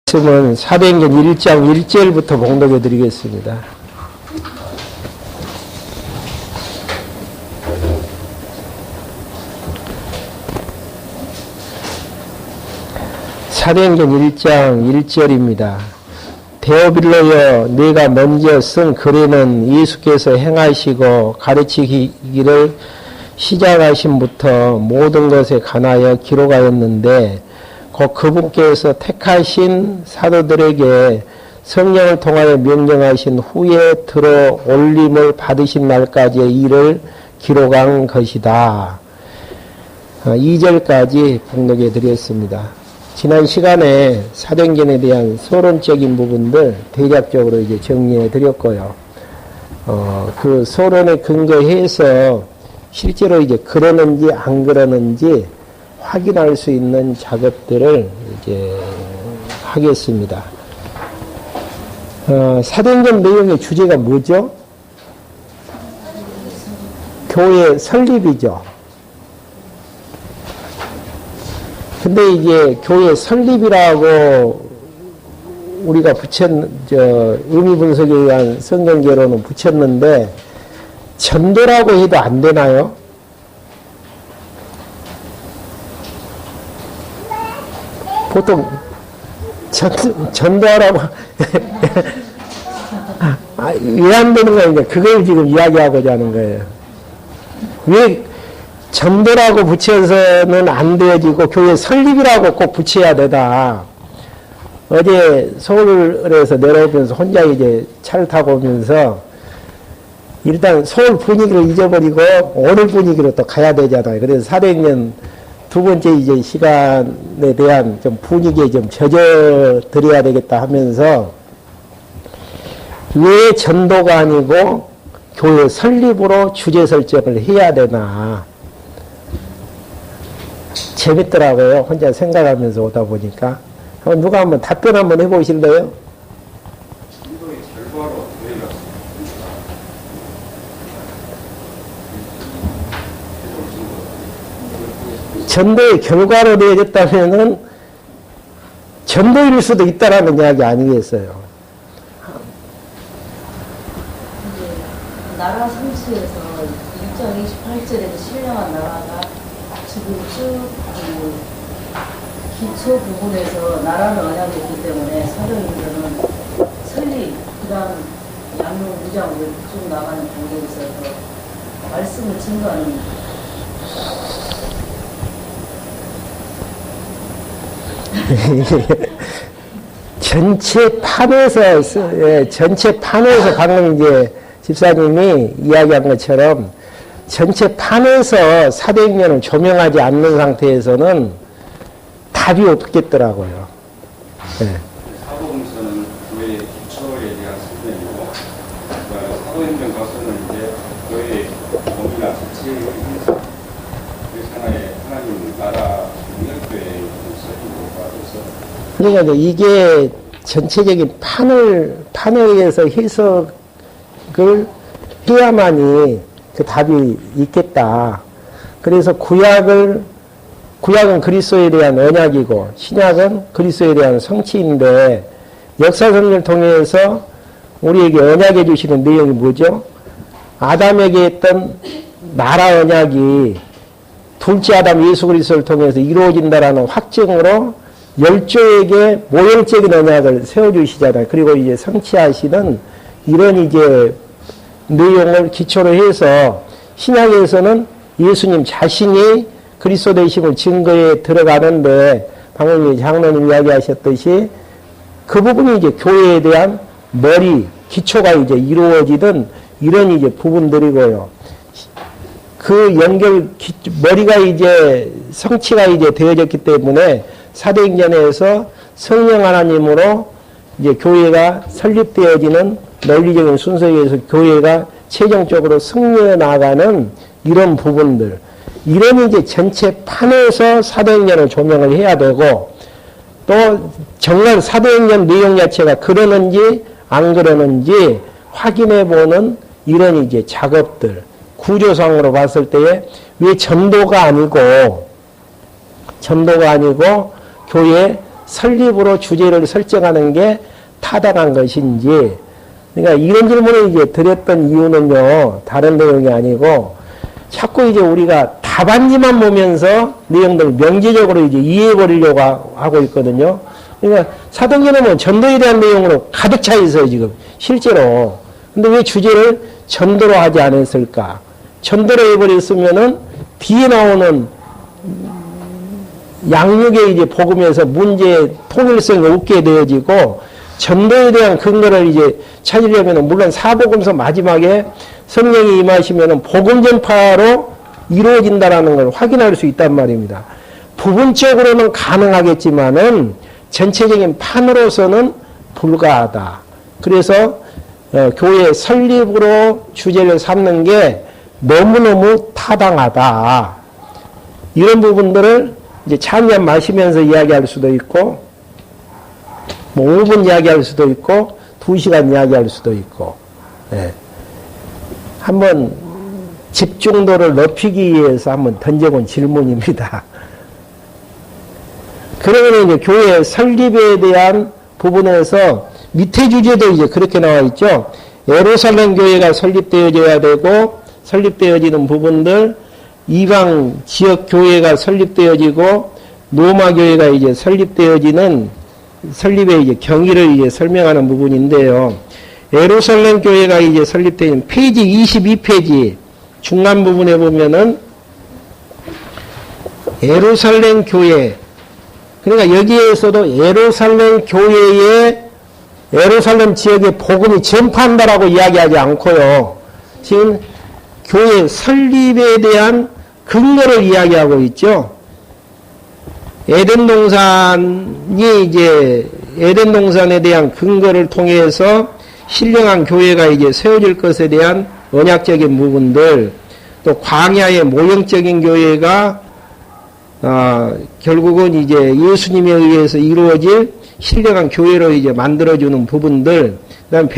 말씀은 사도행전 1장 1절부터 봉독해 드리겠습니다. 사도행전 1장 1절입니다. 데오빌로여, 네가 먼저 쓴 글에는 예수께서 행하시고 가르치기를 시작하심부터 모든 것에 관하여 기록하였는데 곧 그분께서 택하신 사도들에게 성령을 통하여 명령하신 후에 들어 올림을 받으신 날까지의 일을 기록한 것이다. 2절까지 봉독해 드렸습니다. 지난 시간에 사도행전에 대한 서론적인 부분들 대략적으로 이제 정리해 드렸고요. 그 서론에 근거해서 실제로 이제 그러는지 안 그러는지 확인할 수 있는 작업들을 이제 하겠습니다. 사도행전 내용의 주제가 뭐죠? 교회 설립이죠. 근데 이게 교회 설립이라고 우리가 의미 분석에 의한 성경계로는 붙였는데 전도라고 해도 안 되나요? 보통 전도하라고 왜 안 되는 거예요? 그걸 지금 이야기하고자 하는 거예요. 왜 전도라고 붙여서는 안 되어지고 교회 설립이라고 꼭 붙여야 되다. 어제 서울에서 내려오면서 혼자 이제 차를 타고 오면서 일단 서울 분위기를 잊어버리고 오늘 분위기로 또 가야 되잖아요. 그래서 사도행전 두 번째 이제 시간에 대한 좀 분위기에 좀 젖어드려야 되겠다 하면서 왜 전도가 아니고 교회 설립으로 주제 설정을 해야 되나. 재밌더라고요. 혼자 생각하면서 오다 보니까. 누가 한번 답변 한번 해보실래요? 전도의 결과로 되어졌다면은 전도일 수도 있다라는 이야기 아니겠어요? 나라 성취에서 1장 28절에서 신령한 나라가 지금 쭉 기초 부분에서 나라는 언약이 있기 때문에 사도행전은 설립, 그 다음 양육, 무장으로 쭉 나가는 단계에 있어서 말씀을 증거하는 전체 판에서 방금 이제 집사님이 이야기한 것처럼 전체 판에서 사도행전을 조명하지 않는 상태에서는 답이 없겠더라고요. 네. 사도공서는 교회의 기초에 대한 설명이고, 사도행전 가서는 이제 교회의 몸이나 자체의 행사, 그 하나의 하나님 나라 능력교회의 설명과 그래서 그러니까 이게 전체적인 판에 의해서 해석을 해야만이 그 답이 있겠다. 그래서 구약은 그리스도에 대한 언약이고 신약은 그리스도에 대한 성취인데 역사성경을 통해서 우리에게 언약해 주시는 내용이 뭐죠? 아담에게 했던 나라 언약이 둘째 아담 예수 그리스도를 통해서 이루어진다라는 확증으로 열조에게 모형적인 언약을 세워주시잖아요. 그리고 이제 성취하시는 이런 이제 내용을 기초로 해서 신약에서는 예수님 자신이 그리스도 되심을 증거에 들어가는데 방금 장로님 이야기하셨듯이 그 부분이 이제 교회에 대한 기초가 이제 이루어지던 이런 이제 부분들이고요. 그 머리가 이제 성취가 이제 되어졌기 때문에 사도행전에서 성령 하나님으로 이제 교회가 설립되어지는 논리적인 순서에 의해서 교회가 최종적으로 승리해 나가는 이런 부분들, 이런 이제 전체 판에서 사도행전을 조명을 해야 되고, 또 정말 사도행전 내용 자체가 그러는지 안 그러는지 확인해 보는 이런 이제 작업들, 구조상으로 봤을 때에 왜 전도가 아니고 교회 설립으로 주제를 설정하는 게 타당한 것인지, 그러니까 이런 질문을 이제 드렸던 이유는요, 다른 내용이 아니고, 자꾸 이제 우리가 답안지만 보면서 내용들 명제적으로 이제 이해해 버리려고 하고 있거든요. 그러니까 사도행전은 전도에 대한 내용으로 가득 차 있어요, 지금. 실제로. 근데 왜 주제를 전도로 하지 않았을까? 전도로 해버렸으면은 뒤에 나오는 양육의 이제 복음에서 문제의 통일성이 없게 되어지고, 전도에 대한 근거를 이제 찾으려면은, 물론 사복음서 마지막에 성령이 임하시면은 복음 전파로 이루어진다라는 걸 확인할 수 있단 말입니다. 부분적으로는 가능하겠지만은 전체적인 판으로서는 불가하다. 그래서 교회 설립으로 주제를 삼는 게 너무너무 타당하다. 이런 부분들을 이제 찬양 마시면서 이야기할 수도 있고, 뭐 5분 이야기할 수도 있고, 2시간 이야기할 수도 있고, 네. 한번 집중도를 높이기 위해서 한번 던져본 질문입니다. 그러면 이제 교회 설립에 대한 부분에서 밑에 주제도 이제 그렇게 나와 있죠. 예루살렘 교회가 설립되어져야 되고, 설립되어지는 부분들, 이방 지역 교회가 설립되어지고, 로마 교회가 이제 설립되어지는 설립의 이제 경위를 이제 설명하는 부분인데요. 예루살렘 교회가 이제 설립된 페이지 22페이지 중간 부분에 보면은 예루살렘 교회, 그러니까 여기에서도 예루살렘 교회에 예루살렘 지역의 복음이 전파한다라고 이야기하지 않고요. 지금 교회 설립에 대한 근거를 이야기하고 있죠. 에덴 동산이 이제 에덴 동산에 대한 근거를 통해서 신령한 교회가 이제 세워질 것에 대한 언약적인 부분들, 또 광야의 모형적인 교회가 결국은 이제 예수님에 의해서 이루어질 신령한 교회로 이제 만들어주는 부분들, 그다음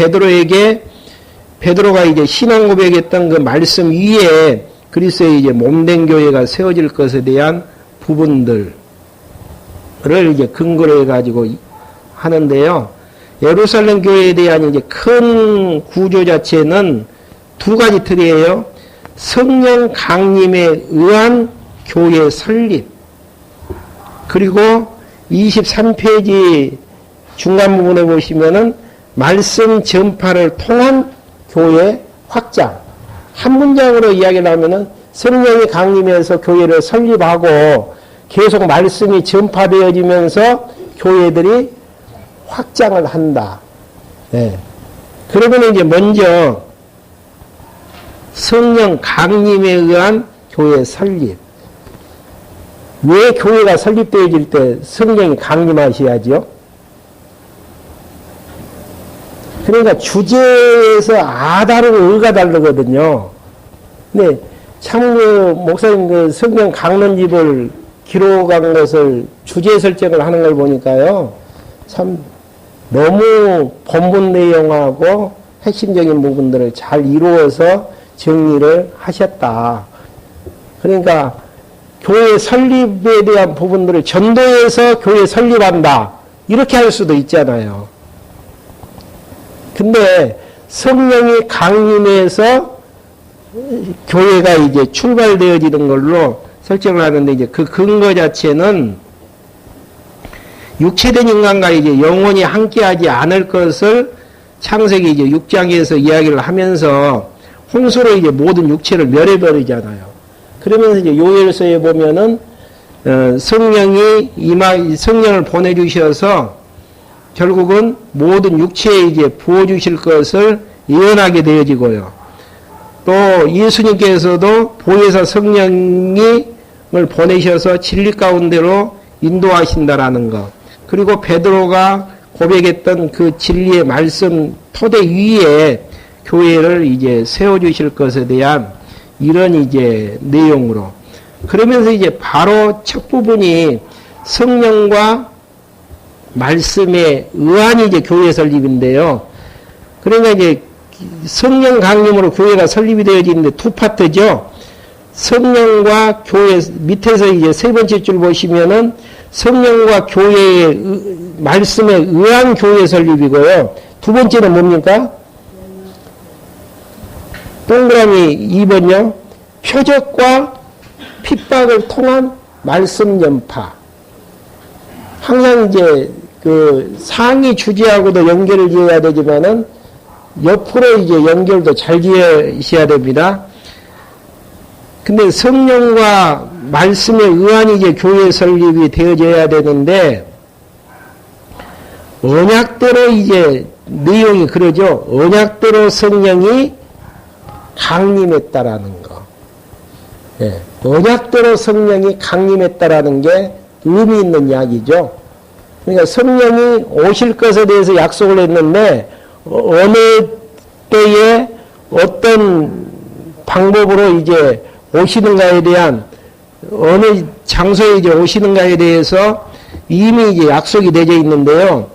베드로가 이제 신앙 고백했던 그 말씀 위에 그리스도의 이제 몸된 교회가 세워질 것에 대한 부분들을 이제 근거로 해가지고 하는데요. 예루살렘 교회에 대한 이제 큰 구조 자체는 두 가지 틀이에요. 성령 강림에 의한 교회 설립, 그리고 23페이지 중간 부분에 보시면은 말씀 전파를 통한 교회 확장. 한 문장으로 이야기를 하면은 성령이 강림해서 교회를 설립하고 계속 말씀이 전파되어지면서 교회들이 확장을 한다. 네. 그러면 이제 먼저 성령 강림에 의한 교회 설립. 왜 교회가 설립되어질 때 성령이 강림하셔야죠? 그러니까 주제에서 아다르고 의가 다르거든요. 근데 참 목사님 그 성령 강론집을 기록한 것을 주제 설정을 하는 걸 보니까요. 참 너무 본문 내용하고 핵심적인 부분들을 잘 이루어서 정리를 하셨다. 그러니까 교회 설립에 대한 부분들을 전도해서 교회 설립한다. 이렇게 할 수도 있잖아요. 근데 성령이 강림해서 교회가 이제 출발되어지는 걸로 설정을 하는데, 이제 그 근거 자체는 육체된 인간과 이제 영혼이 함께하지 않을 것을 창세기 이제 6장에서 이야기를 하면서 홍수로 이제 모든 육체를 멸해버리잖아요. 그러면서 이제 요엘서에 보면은 성령을 보내주셔서 결국은 모든 육체에 이제 부어주실 것을 예언하게 되어지고요. 또 예수님께서도 보혜사 성령을 보내셔서 진리 가운데로 인도하신다라는 것. 그리고 베드로가 고백했던 그 진리의 말씀 토대 위에 교회를 이제 세워주실 것에 대한 이런 이제 내용으로. 그러면서 이제 바로 첫 부분이 성령과 말씀에 의한 이제 교회 설립인데요. 그러니까 이제 성령 강림으로 교회가 설립이 되어지는데 두 파트죠. 성령과 교회, 밑에서 이제 세 번째 줄 보시면은 성령과 교회의 말씀에 의한 교회 설립이고요. 두 번째는 뭡니까? 동그라미 2번요. 표적과 핍박을 통한 말씀 전파. 항상 이제 그 상위 주제하고도 연결을 지어야 되지만은 옆으로 이제 연결도 잘 지으셔야 됩니다. 근데 성령과 말씀에 의한 이제 교회 설립이 되어져야 되는데, 언약대로 이제 내용이 그러죠. 언약대로 성령이 강림했다라는 거. 예, 언약대로 성령이 강림했다라는 게 의미 있는 이야기죠. 그러니까 성령이 오실 것에 대해서 약속을 했는데, 어느 때에 어떤 방법으로 이제 오시는가에 대한, 어느 장소에 이제 오시는가에 대해서 이미 이제 약속이 되어 있는데요.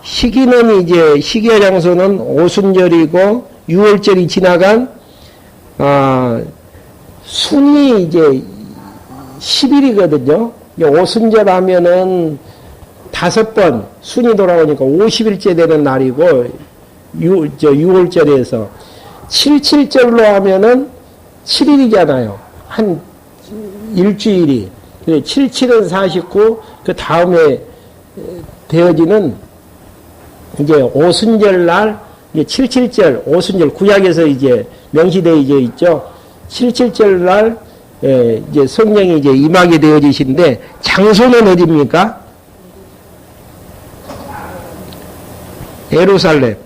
시기는 이제, 시기와 장소는 오순절이고 6월절이 지나간, 순이 이제 10일이거든요. 오순절 하면은 5번 순이 돌아오니까 50일째 되는 날이고, 6월절에서 77절로 하면은 7일이잖아요. 한 일주일이. 77은 49, 그 다음에 되어지는 이제 오순절 날, 이제 77절, 오순절, 구약에서 이제 명시되어 있죠. 77절 날, 이제 성령이 이제 임하게 되어지신데, 장소는 어디입니까? 예루살렘.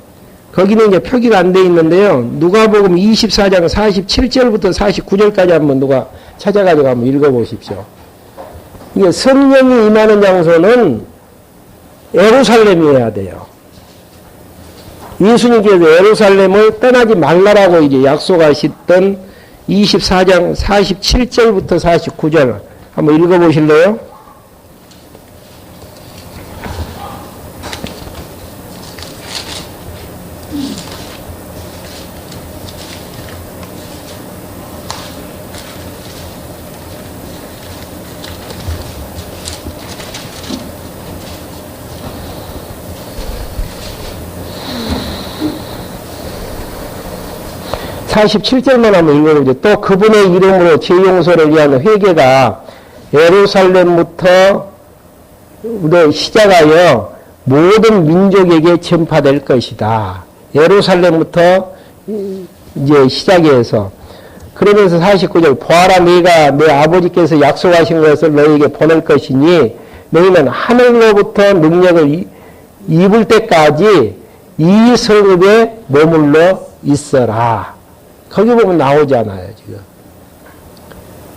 거기는 이제 표기가 안 돼 있는데요. 누가복음 24장 47절부터 49절까지 한번 누가 찾아가지고 한번 읽어보십시오. 이게 성령이 임하는 장소는 예루살렘이어야 돼요. 예수님께서 예루살렘을 떠나지 말라라고 이제 약속하셨던 24장 47절부터 49절 한번 읽어보실래요? 47절만 한번 읽어보죠. 또 그분의 이름으로 죄 용서를 위한 회개가 예루살렘부터 시작하여 모든 민족에게 전파될 것이다. 예루살렘부터 이제 시작해서, 그러면서 49절, 보아라, 네가 내 아버지께서 약속하신 것을 너에게 보낼 것이니 너희는 하늘로부터 능력을 입을 때까지 이 성읍에 머물러 있어라. 거기 보면 나오잖아요, 지금.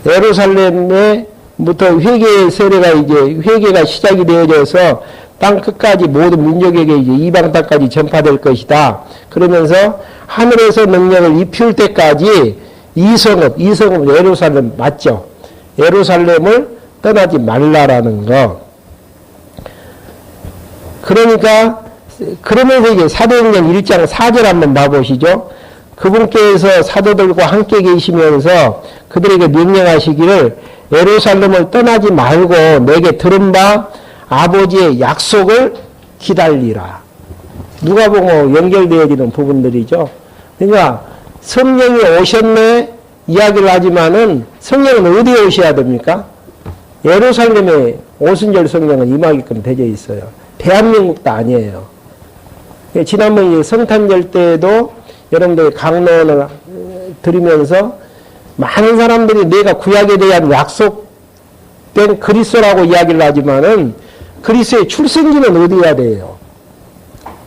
예루살렘에부터 회개의 세례가 이제, 회개가 시작이 되어져서 땅 끝까지 모든 민족에게 이제 이방 땅까지 전파될 것이다. 그러면서 하늘에서 능력을 입힐 때까지 이 성읍 예루살렘 맞죠? 예루살렘을 떠나지 말라라는 거. 그러니까, 그러면서 이제 사도행전 1장 4절 한번 봐보시죠. 그분께서 사도들과 함께 계시면서 그들에게 명령하시기를 예루살렘을 떠나지 말고 내게 들은 바 아버지의 약속을 기다리라. 누가복음 연결되어지는 부분들이죠. 그러니까 성령이 오셨네 이야기를 하지만은 성령은 어디에 오셔야 됩니까? 예루살렘에 오순절 성령은 임하게끔 되어 있어요. 대한민국도 아니에요. 지난번 성탄절 때에도 여러분들 강론을 들으면서 많은 사람들이 내가 구약에 대한 약속된 그리스도라고 이야기를 하지만은 그리스도의 출생지는 어디야 돼요?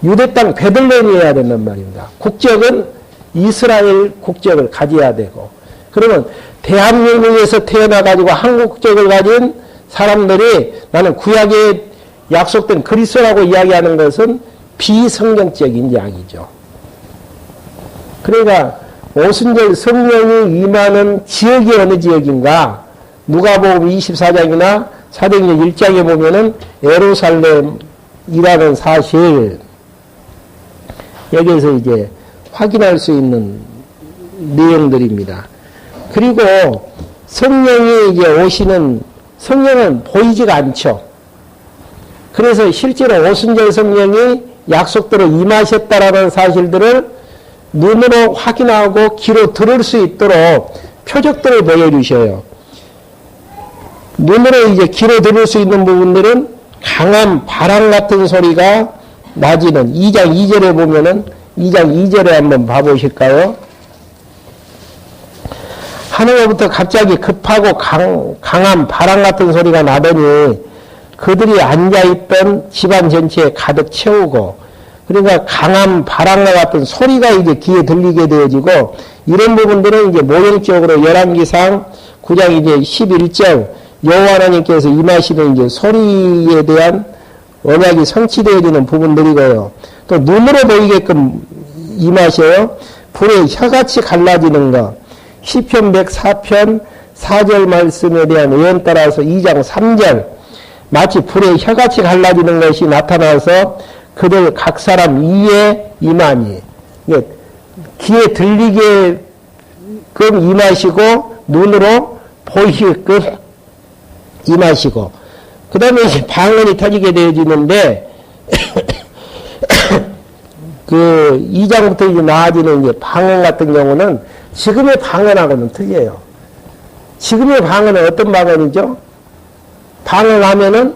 유대 땅 베들레헴이어야 된단 말입니다. 국적은 이스라엘 국적을 가져야 되고, 그러면 대한민국에서 태어나가지고 한국 국적을 가진 사람들이 나는 구약에 약속된 그리스도라고 이야기하는 것은 비성경적인 이야기죠. 그러니까 오순절 성령이 임하는 지역이 어느 지역인가? 누가복음 24장이나 사도행전 1장에 보면은 예루살렘이라는 사실, 여기에서 이제 확인할 수 있는 내용들입니다. 그리고 성령이 이제 오시는, 성령은 보이지가 않죠. 그래서 실제로 오순절 성령이 약속대로 임하셨다라는 사실들을 눈으로 확인하고 귀로 들을 수 있도록 표적들을 보여주셔요. 눈으로 이제 귀로 들을 수 있는 부분들은 강한 바람 같은 소리가 나지는 2장 2절에 보면은 2장 2절에 한번 봐보실까요? 하늘로부터 갑자기 급하고 강한 바람 같은 소리가 나더니 그들이 앉아있던 집안 전체에 가득 채우고, 그러니까 강한 바람과 같은 소리가 이제 귀에 들리게 되어지고, 이런 부분들은 이제 모형적으로 열왕기상 9장 이제 11절 여호와 하나님께서 임하시는 이제 소리에 대한 언약이 성취되어지는 부분들이고요. 또 눈으로 보이게끔 임하셔요. 불의 혀같이 갈라지는 것. 시편 104편 4절 말씀에 대한 예언 따라서 2장 3절 마치 불의 혀같이 갈라지는 것이 나타나서 그들 각 사람 이에 임하니, 귀에 들리게끔 임하시고 눈으로 보이게끔 임하시고, 그 다음에 이제 방언이 터지게 되어지는데 그 2장부터 이제 나아지는 이제 방언 같은 경우는 지금의 방언하고는 틀려요. 지금의 방언은 어떤 방언이죠? 방언하면은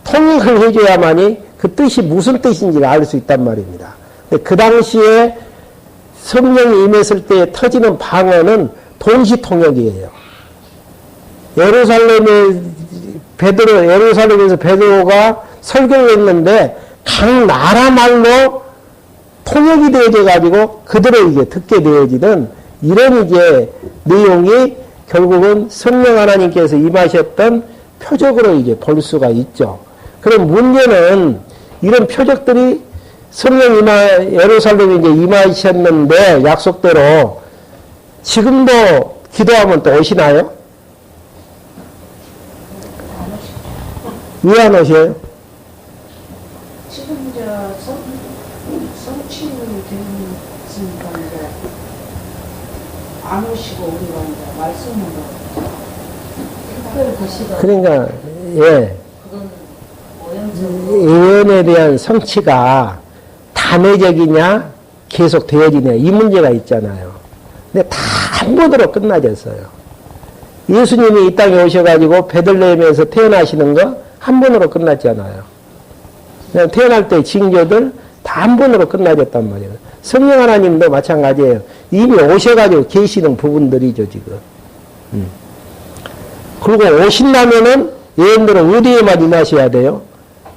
통역을 해줘야만이 그 뜻이 무슨 뜻인지를 알 수 있단 말입니다. 그 당시에 성령이 임했을 때 터지는 방언은 동시 통역이에요. 예루살렘에서 베드로가 설교를 했는데 각 나라 말로 통역이 되어져 가지고 그들을 이제 듣게 되어지는 이런 이제 내용이 결국은 성령 하나님께서 임하셨던 표적으로 이제 볼 수가 있죠. 그럼 문제는 이런 표적들이 성령 예루살렘에 이제 임하셨는데 약속대로 지금도 기도하면 또 오시나요? 왜 안 오셔요? 지금 이제 성취되었으니까 이제 안 오시고 우리가 이제 말씀으로 특별 도시가 그러니까 예, 그건 모형적으로 예언에 대한 성취가 단회적이냐 계속 되어지냐 이 문제가 있잖아요. 근데 다 한 번으로 끝나졌어요. 예수님이 이 땅에 오셔가지고 베들레헴에서 태어나시는 거 한 번으로 끝났잖아요. 그냥 태어날 때 징조들 다 한 번으로 끝나졌단 말이에요. 성령 하나님도 마찬가지예요. 이미 오셔가지고 계시는 부분들이죠, 지금. 그리고 오신다면은 예언대로 어디에만 임하셔야 돼요?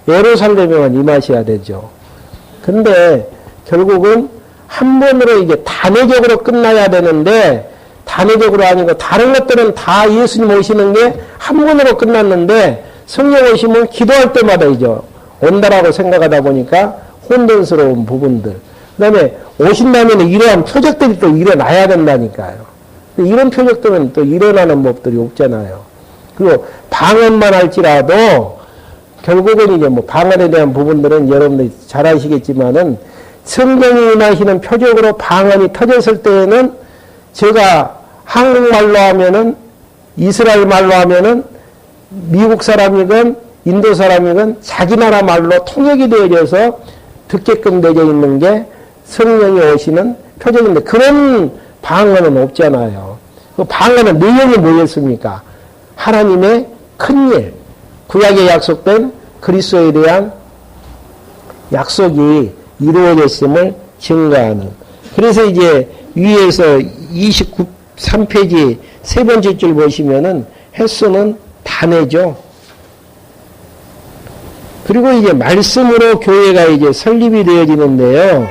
예루살렘에만 임하셔야 되죠. 근데 결국은 한 번으로 이게 단회적으로 끝나야 되는데 단회적으로 아니고 다른 것들은 다 예수님 오시는 게 한 번으로 끝났는데 성령 오시면 기도할 때마다 이죠. 온다라고 생각하다 보니까 혼돈스러운 부분들. 그 다음에 오신다면 이러한 표적들이 또 일어나야 된다니까요. 이런 표적들은 또 일어나는 법들이 없잖아요. 그리고 방언만 할지라도 결국은 이제 뭐 방언에 대한 부분들은 여러분들이 잘 아시겠지만은 성경이 임하시는 표적으로 방언이 터졌을 때에는 제가 한국말로 하면은 이스라엘 말로 하면은 미국 사람이건 인도 사람이건 자기 나라 말로 통역이 되어져서 듣게끔 되어 있는 게 성령이 오시는 표적인데 그런 방언은 없잖아요. 그 방언은 내용이 뭐였습니까? 하나님의 큰일, 구약에 약속된 그리스도에 대한 약속이 이루어졌음을 증거하는. 그래서 이제 위에서 23페이지 세 번째 줄 보시면은 횟수는 단회죠. 그리고 이제 말씀으로 교회가 이제 설립이 되어지는데요.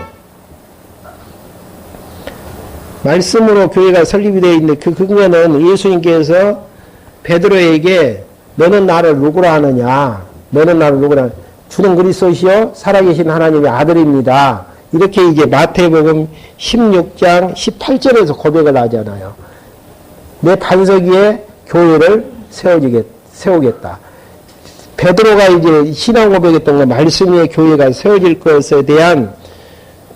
말씀으로 교회가 설립이 되어 있는데 그 근거는 예수님께서 베드로에게 너는 나를 누구라 하느냐? 너는 나를 누구라 하느냐? 주는 그리스도시요 살아계신 하나님의 아들입니다. 이렇게 이제 마태복음 16장 18절에서 고백을 하잖아요. 내 반석 위에 교회를 세우겠다. 베드로가 이제 신앙 고백했던 거 말씀 위에 교회가 세워질 것에 대한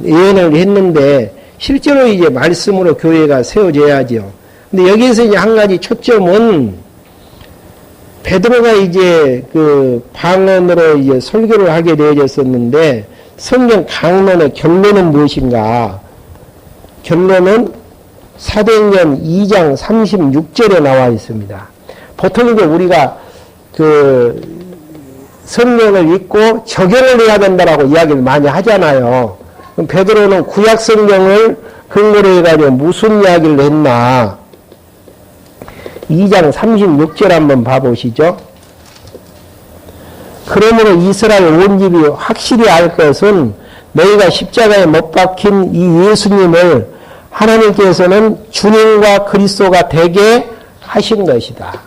예언을 했는데 실제로 이제 말씀으로 교회가 세워져야죠. 근데 여기에서 이제 한 가지 초점은 베드로가 이제 그 방언으로 이제 설교를 하게 되어졌었는데 성경 강론의 결론은 무엇인가? 결론은 사도행전 2장 36절에 나와 있습니다. 보통 이제 우리가 그 성경을 읽고 적용을 해야 된다라고 이야기를 많이 하잖아요. 그럼 베드로는 구약 성경을 근거로 해가지고 무슨 이야기를 했나? 2장 36절 한번 봐보시죠. 그러므로 이스라엘 온 집이 확실히 알 것은 너희가 십자가에 못 박힌 이 예수님을 하나님께서는 주님과 그리스도가 되게 하신 것이다.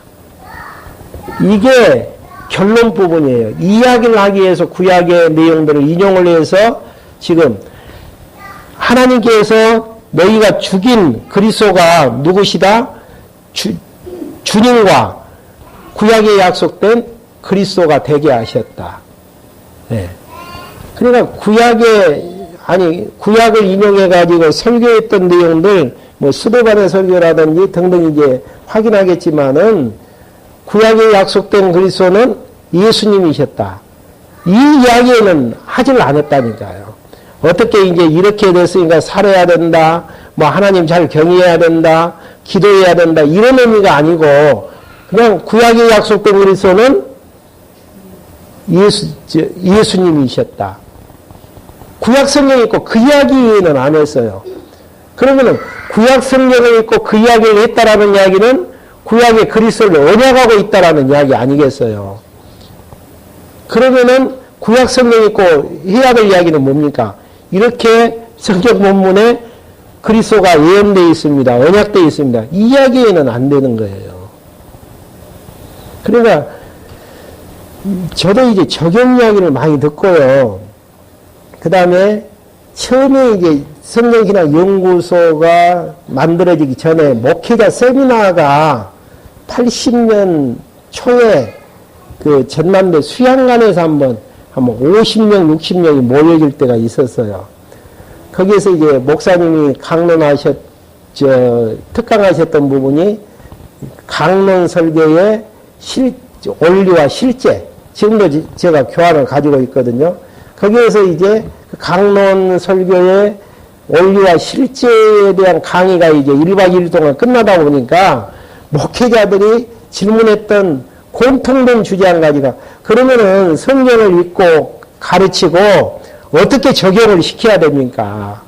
이게 결론 부분이에요. 이야기를 하기 위해서 구약의 내용들을 인용을 해서 지금 하나님께서 너희가 죽인 그리스도가 누구시다? 주님과 구약에 약속된 그리스도가 되게 하셨다. 네. 그러니까 구약을 인용해가지고 설교했던 내용들, 뭐 스데반의 설교라든지 등등 이제 확인하겠지만은 구약에 약속된 그리스도는 예수님이셨다. 이 이야기는 하질 않았다니까요. 어떻게 이제 이렇게 됐으니까 살아야 된다, 뭐 하나님 잘 경외해야 된다, 기도해야 된다, 이런 의미가 아니고, 그냥 구약에 약속된 그리스도는 예수님이셨다. 구약 성경이 있고 그 이야기는 안 했어요. 그러면은 구약 성경을 읽고 그 이야기를 했다라는 이야기는 구약의 그리스도를 언약하고 있다라는 이야기 아니겠어요. 그러면은 구약 성경 읽고 해야 될 이야기는 뭡니까? 이렇게 성경 본문에 그리스도가 예언되어 있습니다. 언약되어 있습니다. 이 이야기에는 안 되는 거예요. 그러니까 저도 이제 적용 이야기를 많이 듣고요. 그 다음에 처음에 이제 성경신학 연구소가 만들어지기 전에 목회자 세미나가 80년 초에 그 전남대 수양관에서 한번 50명, 60명이 모여질 때가 있었어요. 거기에서 이제 목사님이 특강하셨던 부분이 강론 설교의 원리와 실제, 지금도 제가 교환을 가지고 있거든요. 거기에서 이제 강론 설교의 원리와 실제에 대한 강의가 이제 1박 2일 동안 끝나다 보니까 목회자들이 질문했던 공통된 주제 한 가지가 그러면은 성경을 읽고 가르치고 어떻게 적용을 시켜야 됩니까?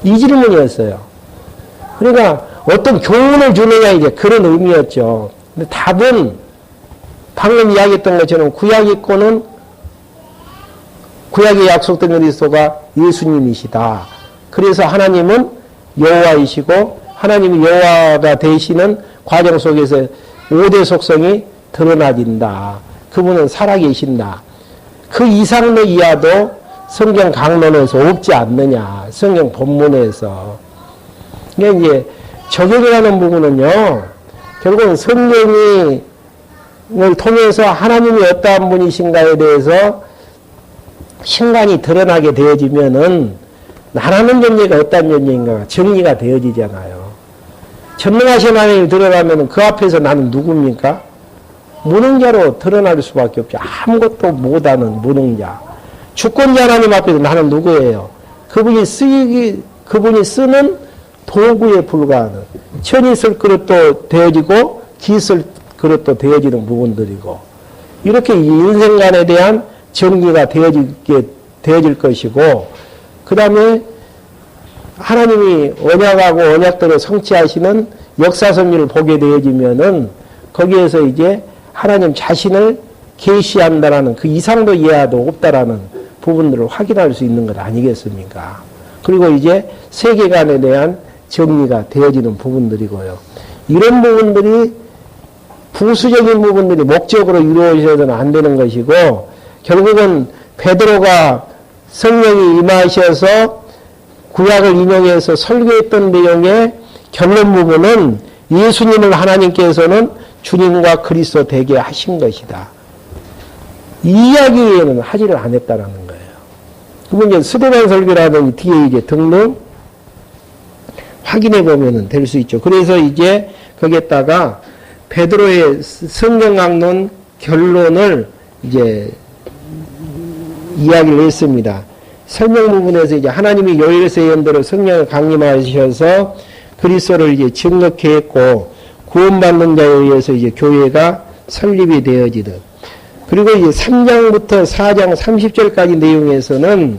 이 질문이었어요. 그러니까 어떤 교훈을 주느냐 이제 그런 의미였죠. 근데 답은 방금 이야기했던 것처럼 구약 읽고는 구약에 약속된 그리스도가 예수님이시다. 그래서 하나님은 여호와이시고 하나님이 여호와가 되시는 과정 속에서 5대 속성이 드러나진다. 그분은 살아계신다. 그 이상도 이하도 성경 강론에서 없지 않느냐. 성경 본문에서. 그러니까 이제 적용이라는 부분은요. 결국은 성경을 통해서 하나님이 어떠한 분이신가에 대해서 신간이 드러나게 되어지면은 나라는 존재가 어떤 존재인가 정리가 되어지잖아요. 전능하신 하나님이 드러나면 그 앞에서 나는 누굽니까? 무능자로 드러날 수밖에 없죠. 아무것도 못하는 무능자. 주권자 하나님 앞에서 나는 누구예요? 그분이 쓰는 도구에 불과하는 천이 쓸 그릇도 되어지고 기 쓸 그릇도 되어지는 부분들이고 이렇게 인생관에 대한 정리가 되어질 것이고 그 다음에 하나님이 언약하고 언약대로 성취하시는 역사선지를 보게 되어지면은 거기에서 이제 하나님 자신을 계시한다라는 그 이상도 이하도 없다라는 부분들을 확인할 수 있는 것 아니겠습니까? 그리고 이제 세계관에 대한 정리가 되어지는 부분들이고요. 이런 부분들이 부수적인 부분들이 목적으로 이루어져서는 안 되는 것이고 결국은 베드로가 성령이 임하셔서 구약을 인용해서 설교했던 내용의 결론 부분은 예수님을 하나님께서는 주님과 그리스도 되게 하신 것이다. 이 이야기에는 하지를 안 했다는 거예요. 그러면 이제 스데반 설교라든지 뒤에 이제 등등 확인해 보면 될 수 있죠. 그래서 이제 거기에다가 베드로의 성경학론 결론을 이제 이야기를 했습니다. 설명 부분에서 이제 하나님이 요일세 연대로 성령을 강림하셔서 그리스도를 이제 증거케 했고 구원받는 자에 의해서 이제 교회가 설립이 되어지듯. 그리고 이제 3장부터 4장 30절까지 내용에서는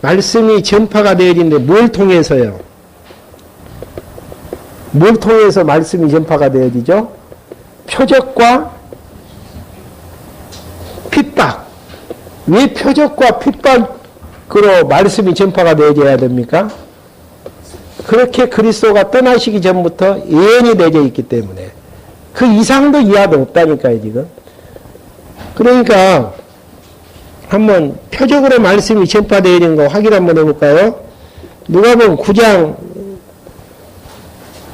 말씀이 전파가 되어지는데 뭘 통해서요? 뭘 통해서 말씀이 전파가 되어지죠? 표적과 핍박. 왜 표적과 핍박으로 말씀이 전파가 되어져야 됩니까? 그렇게 그리스도가 떠나시기 전부터 예언이 되어 있기 때문에 그 이상도 이하도 없다니까요, 지금. 그러니까 한번 표적으로 말씀이 전파되어 있는 거 확인 한번 해볼까요? 누가복음 9장,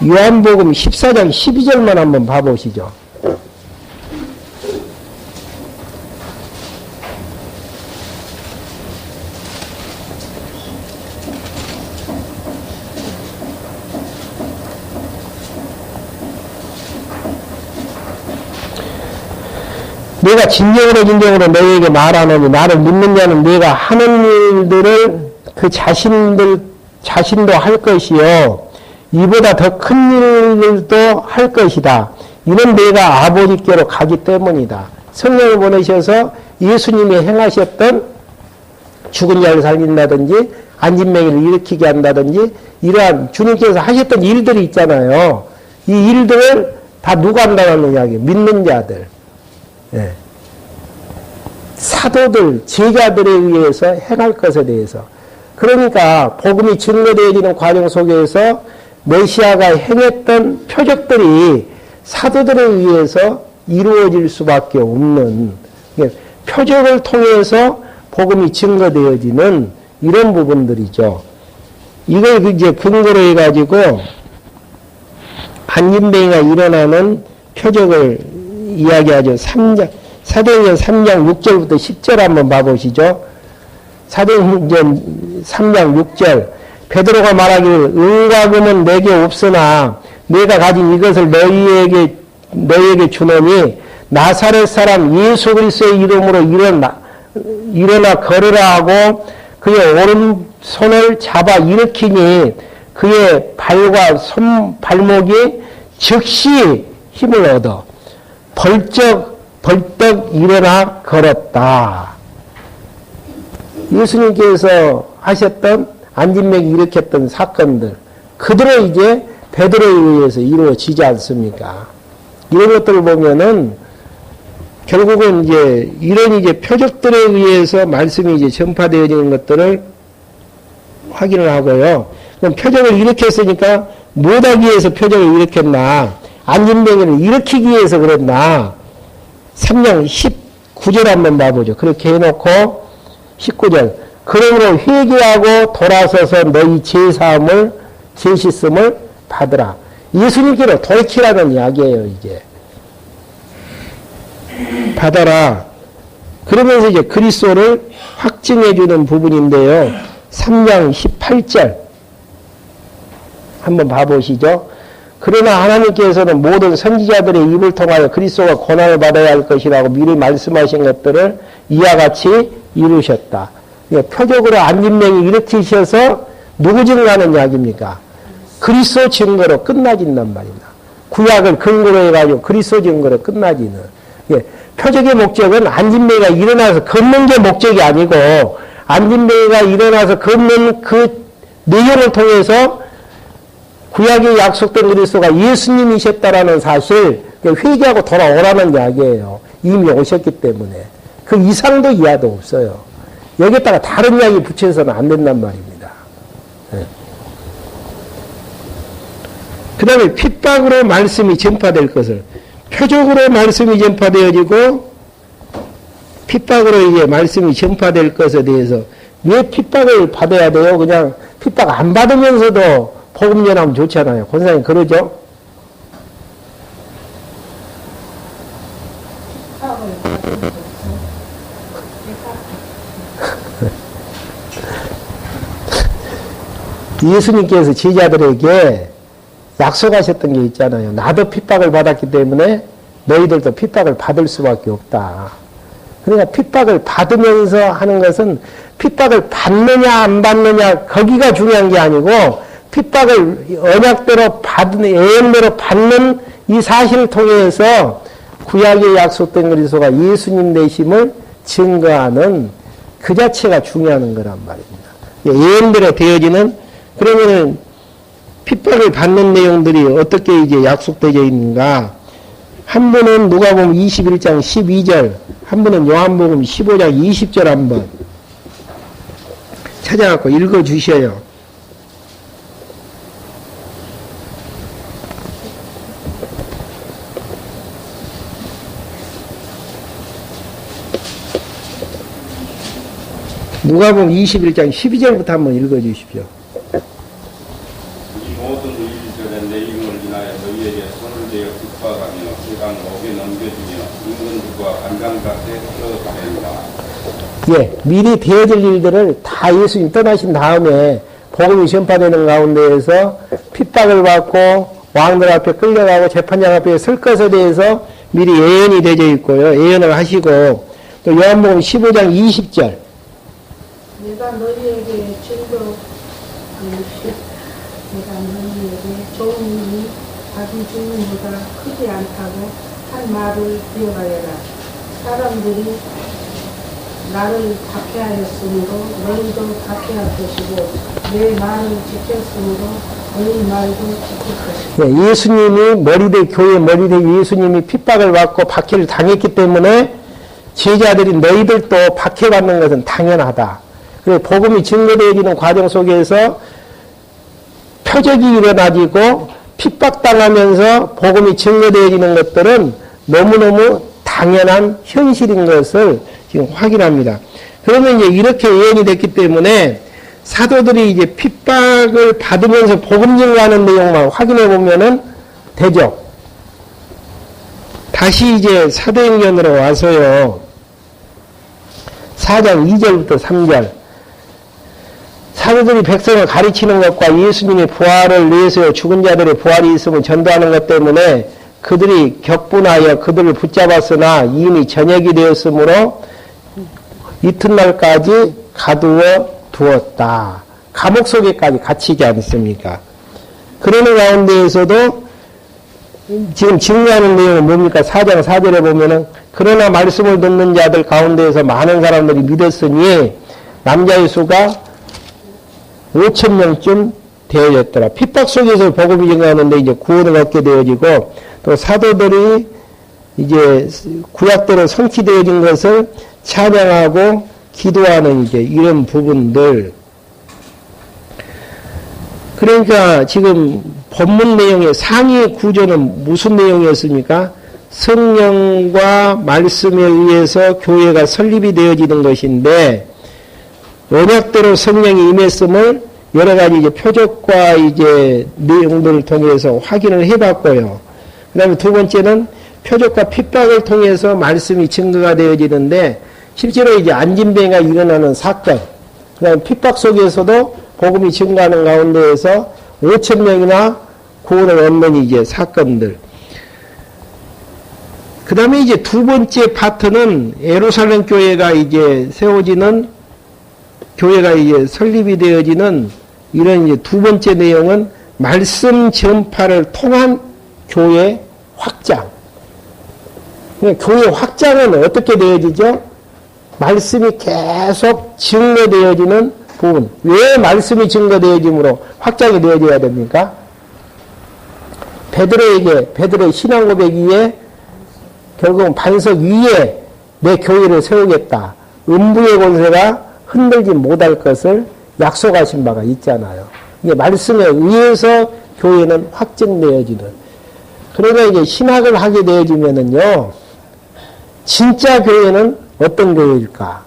요한복음 14장 12절만 한번 봐보시죠. 내가 진정으로 너희에게 말하노니 나를 믿는 자는 내가 하는 일들을 그 자신도 할 것이요 이보다 더 큰 일들도 할 것이다. 이는 내가 아버지께로 가기 때문이다. 성령을 보내셔서 예수님이 행하셨던 죽은 자를 살린다든지 안진뱅이를 일으키게 한다든지 이러한 주님께서 하셨던 일들이 있잖아요. 이 일들을 다 누가 한다는 이야기예요. 믿는 자들. 예. 사도들, 제자들에 의해서 행할 것에 대해서. 그러니까 복음이 증거되어지는 과정 속에서 메시아가 행했던 표적들이 사도들에 의해서 이루어질 수밖에 없는, 표적을 통해서 복음이 증거되어지는 이런 부분들이죠. 이걸 이제 근거로 해가지고 안진뱅이가 일어나는 표적을 이야기하죠. 사도행전 3장 6절부터 10절 한번 봐보시죠. 사도행전 3장 6절. 베드로가 말하기를 은과 금은 내게 없으나 내가 가진 이것을 너희에게 주노니 나사렛 사람 예수 그리스도의 이름으로 일어나 걸으라 하고 그의 오른손을 잡아 일으키니 그의 발과 발목이 즉시 힘을 얻어 벌떡 일어나 걸었다. 예수님께서 하셨던 안진뱅이 일으켰던 사건들, 그대로 이제 베드로에 의해서 이루어지지 않습니까? 이런 것들을 보면은 결국은 이제 이런 이제 표적들에 의해서 말씀이 이제 전파되어지는 것들을 확인을 하고요. 그럼 표적을 일으켰으니까 뭐하기 위해서 표적을 일으켰나? 안진뱅이를 일으키기 위해서 그랬나? 3장 19절 한번 봐보죠. 그렇게 해놓고 19절. 그러므로 회개하고 돌아서서 너희 죄사함을 죄 씻음을 받으라. 예수님께로 돌이키라는 이야기예요. 이제 받아라. 그러면서 이제 그리스도를 확증해 주는 부분인데요. 3장 18절 한번 봐보시죠. 그러나 하나님께서는 모든 선지자들의 입을 통하여 그리스도가 고난을 받아야 할 것이라고 미리 말씀하신 것들을 이와 같이 이루셨다. 표적으로 안진뱅이 일으키셔서 누구 증거하는 이야기입니까? 그리스도 증거로 끝나진단 말입니다. 구약을 근거로 해가지고 그리스도 증거로 끝나지는. 표적의 목적은 안진뱅이가 일어나서 걷는 게 목적이 아니고 안진뱅이가 일어나서 걷는 그 내용을 통해서 구약에 약속된 그리스도가 예수님이셨다라는 사실, 회개하고 돌아오라는 이야기예요. 이미 오셨기 때문에. 그 이상도 이하도 없어요. 여기에다가 다른 이야기 붙여서는 안 된단 말입니다. 네. 그 다음에 핍박으로 말씀이 전파될 것을, 표적으로 말씀이 전파되어지고 핍박으로 이제 말씀이 전파될 것에 대해서 왜 핍박을 받아야 돼요? 그냥 핍박 안 받으면서도 복음 전하면 좋잖아요. 권사님 그러죠? 예수님께서 제자들에게 약속하셨던 게 있잖아요. 나도 핍박을 받았기 때문에 너희들도 핍박을 받을 수밖에 없다. 그러니까 핍박을 받으면서 하는 것은 핍박을 받느냐 안 받느냐 거기가 중요한 게 아니고 핍박을 언약대로 받는 예언대로 받는 이 사실을 통해서 구약에 약속된 그리스도가 예수님 되심을 증거하는 그 자체가 중요한 거란 말입니다. 예언대로 되어지는 그러면은 핍박을 받는 내용들이 어떻게 이제 약속되어 있는가? 한 분은 누가복음 21장 12절, 한 분은 요한복음 15장 20절 한번 찾아갖고 읽어 주셔요. 누가복음 21장 12절부터 한번 읽어 주십시오. 이 모든 일들의 내 이름을 인하여 너희에게 손을 대어 핍박하며 세상 옥에 넘겨주며 임금들과 간장밭에 끌어가리라. 예, 미리 되어질 일들을 다 예수님 떠나신 다음에 복음이 전파되는 가운데에서 핍박을 받고 왕들 앞에 끌려가고 재판장 앞에 설 것에 대해서 미리 예언이 되어 있고요. 예언을 하시고 또 요한복음 15장 20절 내가 너희에게 내가 너희에게 좋은 일이 자기 죽음보다 크지 않다고 한 말을 기억하여라. 사람들이 나를 박해하였으므로 너희도 박해할 것이고 내 말을 지켰으므로 너희 말도 지킬 것이고. 예수님이 머리대 교회 머리대 예수님이 핍박을 받고 박해를 당했기 때문에 제자들이 너희들도 박해받는 것은 당연하다. 복음이 증거되어지는 과정 속에서 표적이 일어나지고 핍박당하면서 복음이 증거되어지는 것들은 너무너무 당연한 현실인 것을 지금 확인합니다. 그러면 이제 이렇게 예언이 됐기 때문에 사도들이 이제 핍박을 받으면서 복음 증거하는 내용만 확인해 보면은 되죠. 다시 이제 사도행전으로 와서요. 4장 2절부터 3절. 사도들이 백성을 가르치는 것과 예수님의 부활을 위해서 죽은 자들의 부활이 있음을 전도하는 것 때문에 그들이 격분하여 그들을 붙잡았으나 이미 저녁이 되었으므로 이튿날까지 가두어 두었다. 감옥 속에까지 갇히지 않습니까? 그러는 가운데에서도 지금 증거하는 내용은 뭡니까? 4장 4절에 보면은 그러나 말씀을 듣는 자들 가운데에서 많은 사람들이 믿었으니 남자의 수가 5,000명쯤 되어졌더라. 핍박 속에서 복음이 증거하는데 이제 구원을 얻게 되어지고 또 사도들이 이제 구약대로 성취되어진 것을 찬양하고 기도하는 이제 이런 부분들. 그러니까 지금 본문 내용의 상위 구조는 무슨 내용이었습니까? 성령과 말씀에 의해서 교회가 설립이 되어지는 것인데 언약대로 성령이 임했음을 여러 가지 이제 표적과 이제 내용들을 통해서 확인을 해봤고요. 그 다음에 두 번째는 표적과 핍박을 통해서 말씀이 증거가 되어지는데 실제로 이제 안진뱅이가 일어나는 사건, 그 다음에 핍박 속에서도 복음이 증거하는 가운데에서 5,000명이나 구원을 얻는 이제 사건들. 그 다음에 이제 두 번째 파트는 예루살렘 교회가 이제 세워지는 교회가 이제 설립이 되어지는 이런 이제 두 번째 내용은 말씀 전파를 통한 교회 확장. 그러니까 교회 확장은 어떻게 되어지죠? 말씀이 계속 증거되어지는 부분. 왜 말씀이 증거되어짐으로 확장이 되어져야 됩니까? 베드로의 신앙 고백 위에 결국은 반석 위에 내 교회를 세우겠다. 음부의 권세가 흔들지 못할 것을 약속하신 바가 있잖아요. 이게 말씀에 의해서 교회는 확정되어지는. 그러나 이제 신학을 하게 되어지면은요, 진짜 교회는 어떤 교회일까?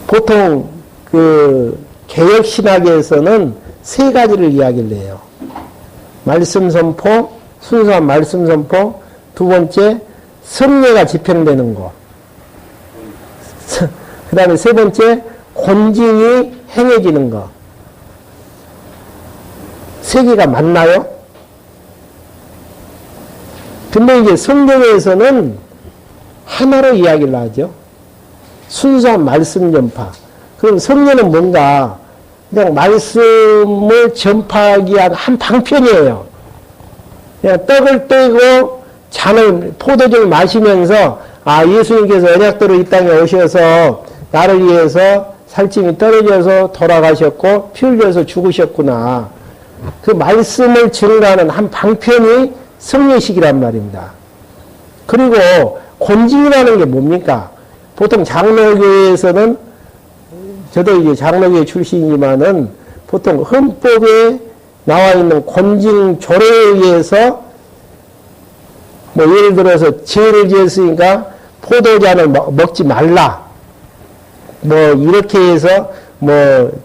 보통 그 개혁 신학에서는 세 가지를 이야기를 해요. 말씀 선포, 순수한 말씀 선포, 두 번째 성례가 집행되는 것. 그 다음에 세 번째 권징이 행해지는 거. 세 개가 맞나요? 근데 이제 성경에서는 하나로 이야기를 하죠. 순수한 말씀 전파. 그럼 성경은 뭔가 그냥 말씀을 전파하기 위한 한 방편이에요. 그냥 떡을 떼고 잔을, 포도주를 마시면서 예수님께서 언약대로 이 땅에 오셔서 나를 위해서 살찜이 떨어져서 돌아가셨고 피 흘려서 죽으셨구나. 그 말씀을 증가하는 한 방편이 성례식이란 말입니다. 그리고 권징이라는 게 뭡니까? 보통 장로교회에서는, 저도 이제 장로교회 출신이지만은 보통 헌법에 나와 있는 권징 조례에 의해서 뭐 예를 들어서 죄를 지었으니까 포도잔을 먹지 말라. 뭐 이렇게 해서 뭐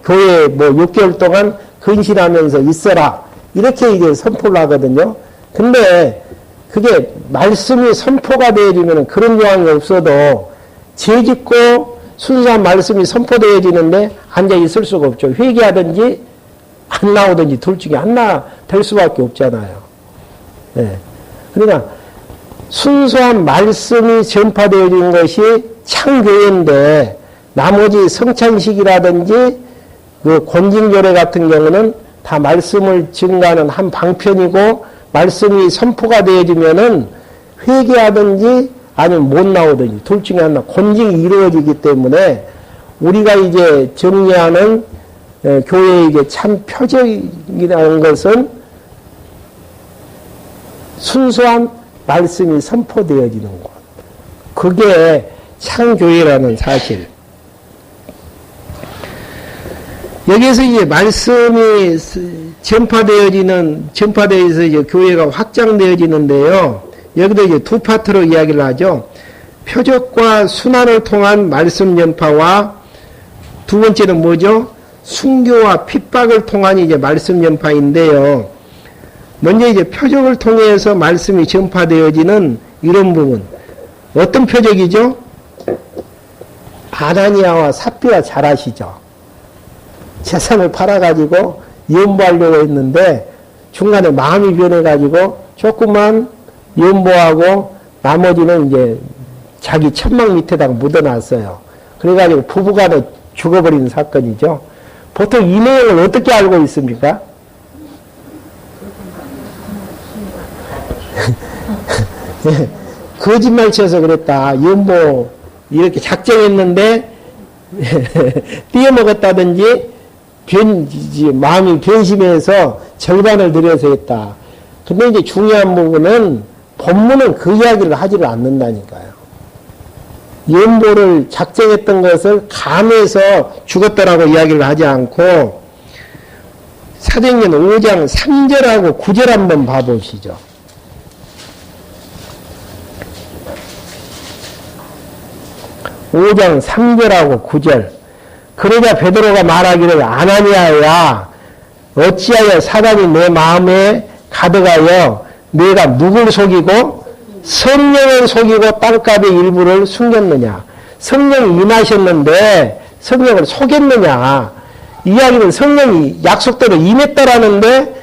교회 뭐 6개월 동안 근신하면서 있어라. 이렇게 이제 선포를 하거든요. 근데 그게 말씀이 선포가 되어지면 그런 조항이 없어도 죄 짓고 순수한 말씀이 선포되어지는데 앉아 있을 수가 없죠. 회개하든지 안 나오든지 둘 중에 하나 될 수밖에 없잖아요. 네. 그러니까 순수한 말씀이 전파되어진 것이 창교회인데 나머지 성찬식이라든지 그 권징조례 같은 경우는 다 말씀을 증가하는 한 방편이고 말씀이 선포가 되어지면은 회개하든지 아니면 못 나오든지 둘 중에 하나 권징이 이루어지기 때문에 우리가 이제 정리하는 교회의 이게 참 표적이라는 것은 순수한 말씀이 선포되어지는 것. 그게 창교회라는 사실. 여기에서 이제 말씀이 전파되어서 이제 교회가 확장되어지는데요. 여기도 이제 두 파트로 이야기를 하죠. 표적과 순환을 통한 말씀 전파와 두 번째는 뭐죠? 순교와 핍박을 통한 이제 말씀 전파인데요. 먼저 이제 표적을 통해서 말씀이 전파되어지는 이런 부분. 어떤 표적이죠? 아나니아와 삽비라 잘 아시죠? 재산을 팔아가지고 연보하려고 했는데 중간에 마음이 변해가지고 조금만 연보하고 나머지는 이제 자기 천막 밑에다가 묻어놨어요. 그래가지고 부부간에 죽어버리는 사건이죠. 보통 이 내용을 어떻게 알고 있습니까? 예, 거짓말 쳐서 그랬다. 연보 이렇게 작정했는데 띄어먹었다든지 마음이 변심해서 절반을 들여서 했다. 근데 이제 중요한 부분은 본문은 그 이야기를 하지를 않는다니까요. 연보를 작정했던 것을 감해서 죽었다라고 이야기를 하지 않고 사도행전 5장 3절하고 9절 한번 봐보시죠. 5장 3절하고 9절. 그러자 베드로가 말하기를 아나니아야 어찌하여 사단이 내 마음에 가득하여 내가 누굴 속이고 성령을 속이고 땅값의 일부를 숨겼느냐. 성령이 임하셨는데 성령을 속였느냐. 이야기는 성령이 약속대로 임했다라는데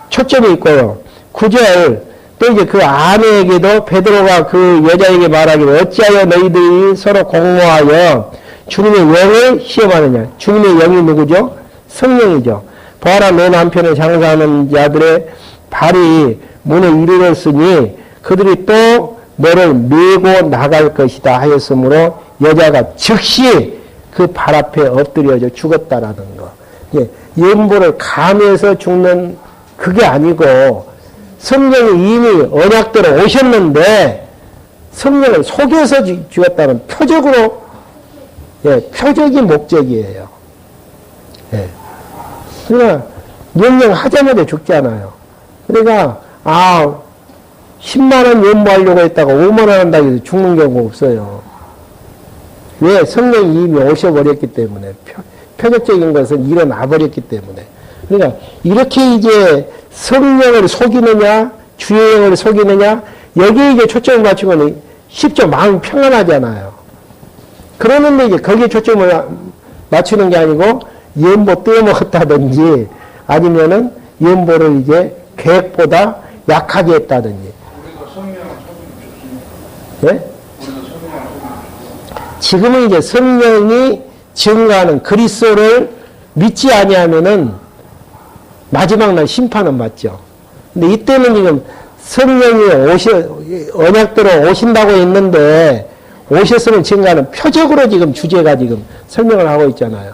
초점이 있고요. 9절 또 이제 그 아내에게도 베드로가 그 여자에게 말하기를 어찌하여 너희들이 서로 공모하여 주님의 영을 시험하느냐. 주님의 영이 누구죠? 성령이죠. 보아라 내 남편을 장사하는 자들의 발이 문에 이르렀으니 그들이 또 너를 메고 나갈 것이다 하였으므로 여자가 즉시 그 발 앞에 엎드려져 죽었다라는 거. 연보를 감해서 죽는 그게 아니고 성령이 이미 언약대로 오셨는데 성령을 속여서 죽었다는 표적으로, 표적이 목적이에요. 그러니까 명령하자마자 죽잖아요. 그러니까 10만 원 연보하려고 했다가 5만 원 한다고 해서 죽는 경우가 없어요. 왜? 성령이 이미 오셔버렸기 때문에. 표적적인 것은 일어나 버렸기 때문에. 그러니까 이렇게 이제 성령을 속이느냐 주의 영을 속이느냐 여기에 이제 초점을 맞추면 쉽죠. 마음이 평안하잖아요. 그러는데 이제 거기에 초점을 맞추는 게 아니고 연보 떼어먹었다든지 아니면은 연보를 이제 계획보다 약하게 했다든지. 우리가 성령을 속이면 좋습니까? 예? 우리가 성령을 속이면 지금은 이제 성령이 증거하는 그리스도를 믿지 아니하면은 마지막 날 심판은 맞죠. 근데 이때는 지금 성령이 언약대로 오신다고 했는데 오셨으면 증거하는 표적으로 지금 주제가 지금 설명을 하고 있잖아요.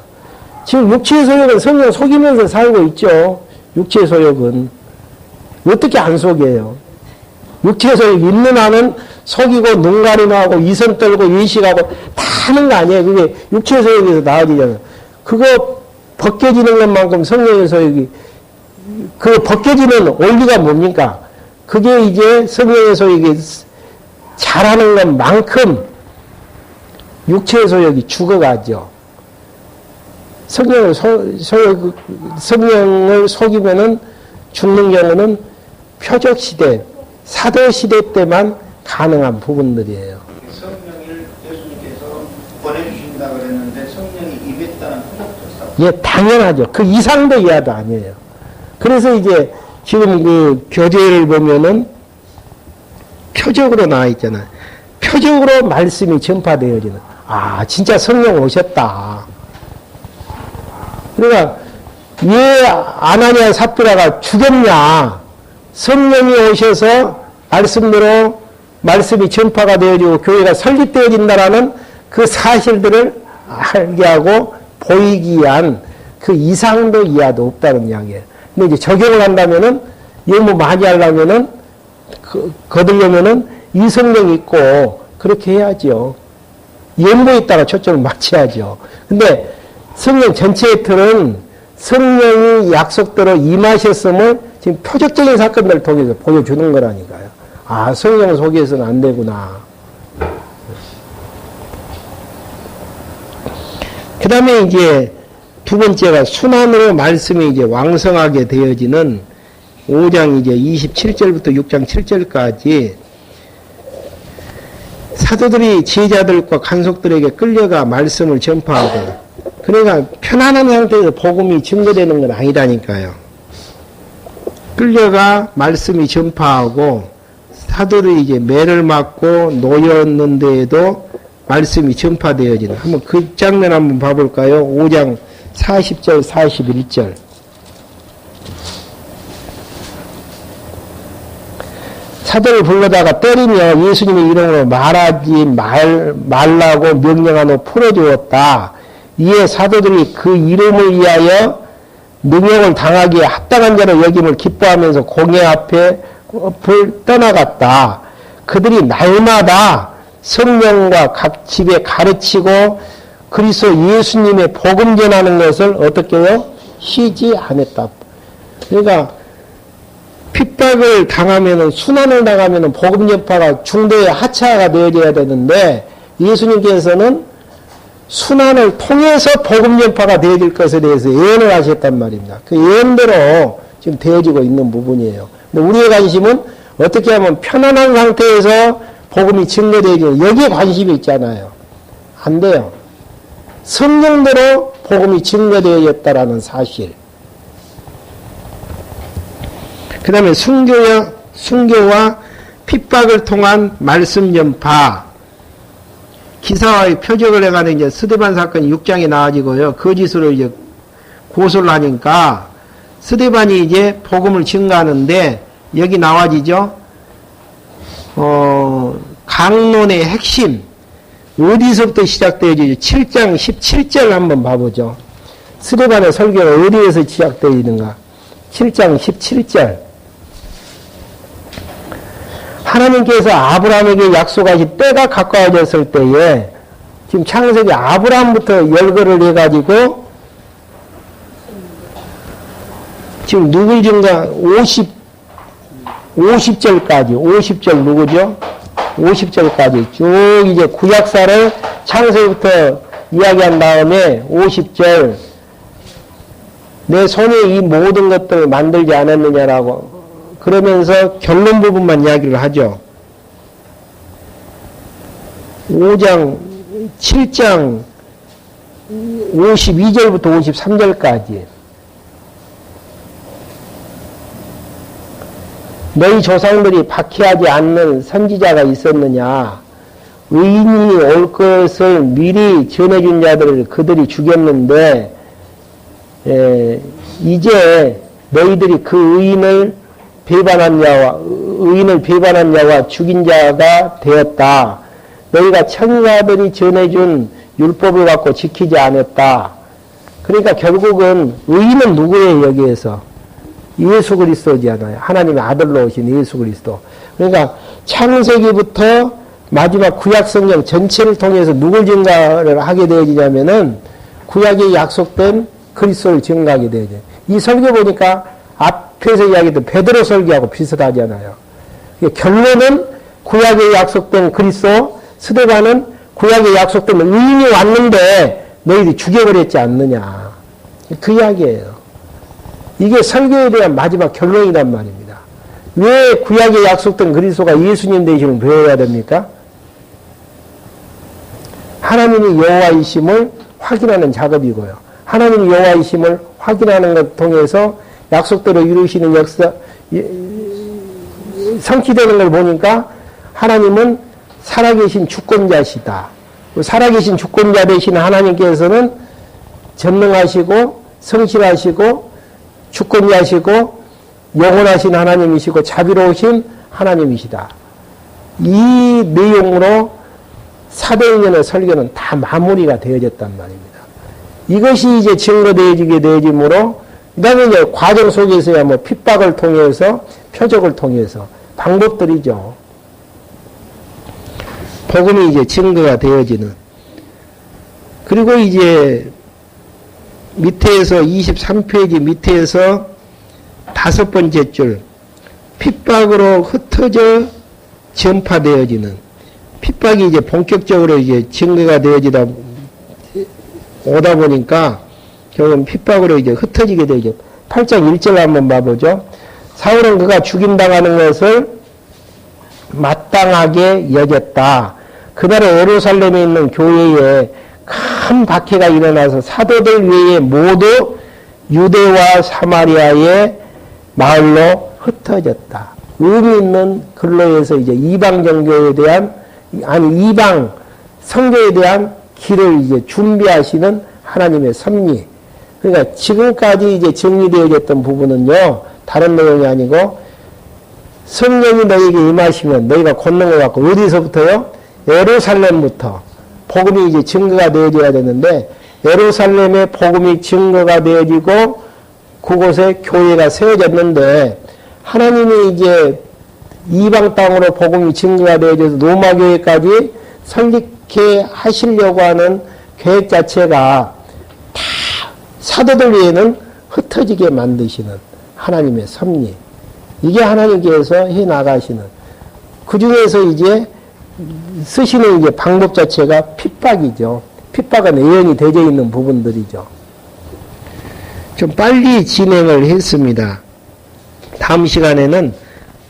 지금 육체의 소욕은 성령 속이면서 살고 있죠. 육체의 소욕은. 어떻게 안 속여요? 육체의 소욕 있는 한은 속이고 눈가림하고 이선 떨고 의식하고 다 하는 거 아니에요. 그게 육체의 소욕에서 나아지잖아요. 그거 벗겨지는 것만큼 성령의 소욕이 그 벗겨지는 원리가 뭡니까? 그게 이제 성령의 소욕이 잘하는 것만큼 육체의 소욕이 죽어가죠. 성령을 속이면은 죽는 경우는 표적 시대, 사도 시대 때만 가능한 부분들이에요. 성령을 예수님께서 보내주신다 그랬는데 성령이 임했다는 표적도 있어. 예, 당연하죠. 그 이상도 이하도 아니에요. 그래서 이제 지금 그 교재를 보면은 표적으로 나와 있잖아요. 표적으로 말씀이 전파되어지는. 아, 진짜 성령 오셨다. 그러니까 왜 아나니아 삽비라가 죽였냐? 성령이 오셔서 말씀대로 말씀이 전파가 되어지고 교회가 설립되어진다라는 그 사실들을 알게 하고 보이기 위한 그 이상도 이하도 없다는 이야기예요. 근데 이제 적용을 한다면은 영무 많이 하려면은 거두려면은 이 성령이 있고 그렇게 해야죠. 연보에 있다가 초점을 맞춰야죠. 근데 성령 전체의 틀은 성령이 약속대로 임하셨음을 지금 표적적인 사건들을 통해서 보여주는 거라니까요. 아, 성령 속에서는 안 되구나. 그 다음에 이제 두 번째가 순환으로 말씀이 이제 왕성하게 되어지는 5장 이제 27절부터 6장 7절까지 사도들이 제자들과 간속들에게 끌려가 말씀을 전파하고, 그러니까 편안한 상태에서 복음이 증거되는 건 아니라니까요. 끌려가 말씀이 전파하고 사도들이 이제 매를 맞고 놓였는데에도 말씀이 전파되어지는, 한번 그 장면 한번 봐볼까요? 5장 40절 41절. 사도를 불러다가 때리며 예수님의 이름으로 말하지 말라고 명령하노 풀어주었다. 이에 사도들이 그 이름을 위하여 능욕을 당하기에 합당한 자로 여김을 기뻐하면서 공회 앞에 떠나갔다. 그들이 날마다 성령과 각 집에 가르치고 그리스도 예수님의 복음 전하는 것을 어떻게 해요? 쉬지 않았다. 그러니까 핍박을 당하면은, 순환을 당하면은 복음 전파가 중도에 하차가 되어져야 되는데, 예수님께서는 순환을 통해서 복음 전파가 되어질 것에 대해서 예언을 하셨단 말입니다. 그 예언대로 지금 되어지고 있는 부분이에요. 근데 우리의 관심은 어떻게 하면 편안한 상태에서 복음이 증거되어지는, 여기에 관심이 있잖아요. 안 돼요. 성령대로 복음이 증거되어졌다라는 사실. 그 다음에 순교와 핍박을 통한 말씀 전파, 기사와의 표적을 해가는 이제 스데반 사건이 6장에 나와지고요. 거짓으로 이제 고소를 하니까 스데반이 이제 복음을 증거하는데, 여기 나와지죠. 강론의 핵심 어디서부터 시작되어지죠? 7장 17절 한번 봐보죠. 스데반의 설교가 어디에서 시작되어지는가? 7장 17절. 하나님께서 아브라함에게 약속하신 때가 가까워졌을 때에, 지금 창세기 아브라함부터 열거를 해가지고 지금 누굴 증가 50절까지 누구죠? 50절까지 쭉 이제 구약사를 창세기부터 이야기한 다음에 50절, 내 손에 이 모든 것들을 만들지 않았느냐라고 그러면서 결론 부분만 이야기를 하죠. 5장, 7장 52절부터 53절까지. 너희 조상들이 박해하지 않는 선지자가 있었느냐? 의인이 올 것을 미리 전해준 자들을 그들이 죽였는데, 이제 너희들이 그 의인을 배반한 자와 죽인 자가 되었다. 너희가 천사들이 전해준 율법을 갖고 지키지 않았다. 그러니까 결국은 의인은 누구예요, 여기에서? 예수 그리스도잖아요. 하나님의 아들로 오신 예수 그리스도. 그러니까 창세기부터 마지막 구약 성경 전체를 통해서 누굴 증가를 하게 되어지냐면은 구약에 약속된 그리스도를 증가하게 되어져요. 이 설교 보니까 앞에서 이야기했던 베드로 설교하고 비슷하잖아요. 결론은 구약에 약속된 그리스도, 스데반은 구약에 약속된 의인이 왔는데 너희들이 죽여버렸지 않느냐. 그 이야기예요. 이게 설교에 대한 마지막 결론이란 말입니다. 왜 구약에 약속된 그리스도가 예수님 되심을 배워야 됩니까? 하나님이 여호와이심을 확인하는 작업이고요. 하나님이 여호와이심을 확인하는 것 통해서 약속대로 이루시는 역사, 성취되는 걸 보니까 하나님은 살아계신 주권자시다. 살아계신 주권자 되신 하나님께서는 전능하시고 성실하시고 주권자시고 영원하신 하나님이시고 자비로우신 하나님이시다. 이 내용으로 사도행전의 설교는 다 마무리가 되어졌단 말입니다. 이것이 이제 증거되어지게 되어지므로 그다음에 이제 과정 속에서야 뭐 핍박을 통해서 표적을 통해서 방법들이죠. 복음이 이제 증거가 되어지는. 그리고 이제 밑에서 23페이지 밑에서 5번째 줄 핍박으로 흩어져 전파되어지는. 핍박이 이제 본격적으로 이제 증거가 되어지다 오다 보니까 결국은 핍박으로 이제 흩어지게 되죠. 8장 1절 한번 봐보죠. 사울은 그가 죽임당하는 것을 마땅하게 여겼다. 그날에 예루살렘에 있는 교회에 큰 박해가 일어나서 사도들 외에 모두 유대와 사마리아의 마을로 흩어졌다. 의미 있는 근로에서 이제 이방 종교에 대한, 아니 이방 성교에 대한 길을 이제 준비하시는 하나님의 섭리. 그러니까 지금까지 이제 정리되어졌던 부분은요, 다른 내용이 아니고 성령이 너희에게 임하시면 너희가 권능을 갖고 어디서부터요? 예루살렘부터 복음이 이제 증거가 되어져야 되는데 예루살렘에 복음이 증거가 되어지고 그곳에 교회가 세워졌는데 하나님이 이제 이방 땅으로 복음이 증거가 되어져서 로마 교회까지 설립해 하시려고 하는 계획 자체가 다 사도들 외에는 흩어지게 만드시는 하나님의 섭리. 이게 하나님께서 해 나가시는. 그 중에서 이제 쓰시는 이제 방법 자체가 핍박이죠. 핍박은 예언이 되어 있는 부분들이죠. 좀 빨리 진행을 했습니다. 다음 시간에는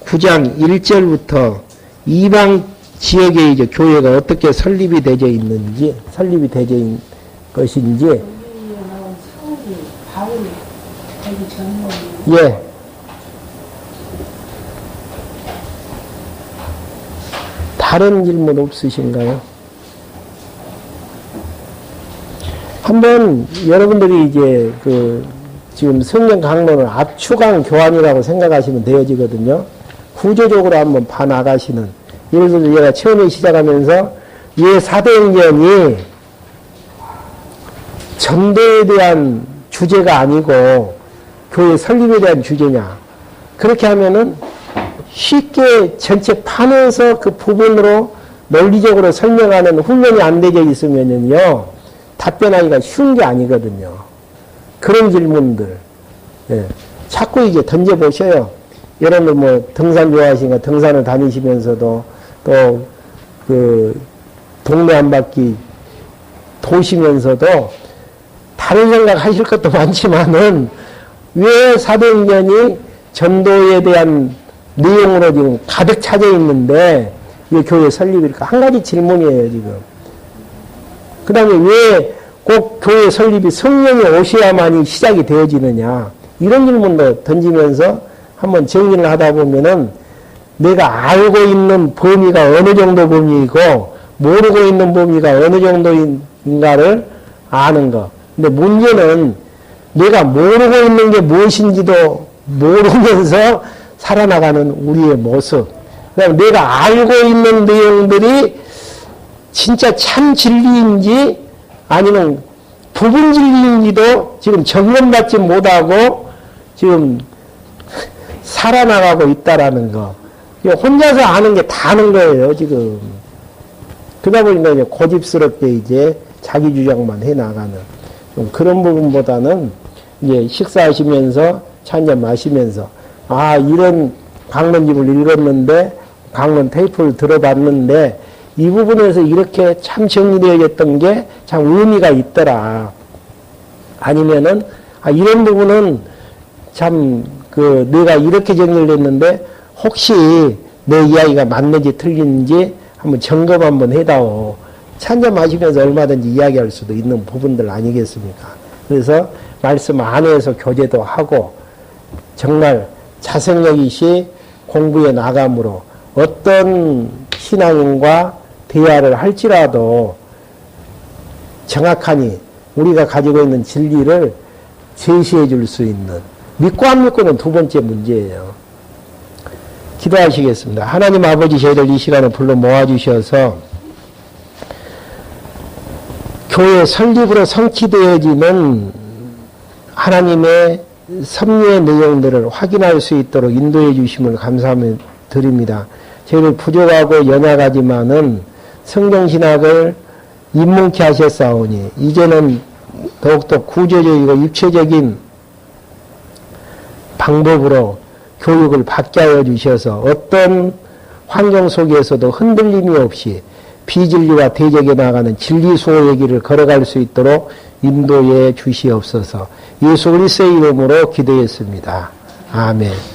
9장 1절부터 이방 지역의 이제 교회가 어떻게 설립이 되어 있는지, 설립이 되어 있는 것인지. 여기에 나온 사울이, 바울이 되기 전에 예. 다른 질문 없으신가요? 한번 여러분들이 이제 지금 성경 강론을 압축한 교환이라고 생각하시면 되어지거든요. 구조적으로 한번 봐나가시는. 예를 들어서 제가 처음에 시작하면서 왜 사도행전이 전도에 대한 주제가 아니고 교회 설립에 대한 주제냐. 그렇게 하면은 쉽게 전체 판에서 그 부분으로 논리적으로 설명하는 훈련이 안 되어 있으면요, 답변하기가 쉬운 게 아니거든요. 그런 질문들. 예. 자꾸 이제 던져보셔요. 여러분들 뭐 등산 좋아하시니까 등산을 다니시면서도 또 동네 한 바퀴 도시면서도 다른 생각 하실 것도 많지만은 왜 사도행전이 전도에 대한 내용으로 지금 가득 차져 있는데 왜 교회 설립일까? 한 가지 질문이에요, 지금. 그 다음에 왜 꼭 교회 설립이 성령이 오셔야만이 시작이 되어지느냐. 이런 질문도 던지면서 한번 정리를 하다 보면은 내가 알고 있는 범위가 어느 정도 범위이고 모르고 있는 범위가 어느 정도인가를 아는 거. 근데 문제는 내가 모르고 있는 게 무엇인지도 모르면서 살아나가는 우리의 모습. 그다음에 내가 알고 있는 내용들이 진짜 참 진리인지 아니면 부분 진리인지도 지금 점검받지 못하고 지금 살아나가고 있다라는 거. 혼자서 아는 게 다 아는 거예요, 지금. 그러다 보니까 이제 고집스럽게 이제 자기 주장만 해 나가는 좀 그런 부분보다는 이제 식사하시면서 찬잔 마시면서 아, 이런 강론집을 읽었는데 강론 테이프를 들어봤는데 이 부분에서 이렇게 참 정리되어졌던 게 참 의미가 있더라. 아니면은 아, 이런 부분은 참 내가 이렇게 정리를 했는데 혹시 내 이야기가 맞는지 틀린지 한번 점검 한번 해다오. 찬잔 마시면서 얼마든지 이야기할 수도 있는 부분들 아니겠습니까? 그래서 말씀 안에서 교제도 하고 정말 자생력이시 공부에 나감으로 어떤 신앙인과 대화를 할지라도 정확하니 우리가 가지고 있는 진리를 제시해 줄 수 있는 믿고 안 믿고는 두 번째 문제예요. 기도하시겠습니다. 하나님 아버지 저희들 이 시간에 불러 모아주셔서 교회 설립으로 성취되어지는 하나님의 섭리의 내용들을 확인할 수 있도록 인도해 주심을 감사하며 드립니다. 저희를 부족하고 연약하지만은 성경신학을 입문케 하셨사오니 이제는 더욱더 구조적이고 입체적인 방법으로 교육을 받게 하여 주셔서 어떤 환경 속에서도 흔들림이 없이 비진리와 대적해 나가는 진리수호의 길을 걸어갈 수 있도록 인도해 주시옵소서. 예수 그리스도의 이름으로 기도했습니다. 아멘.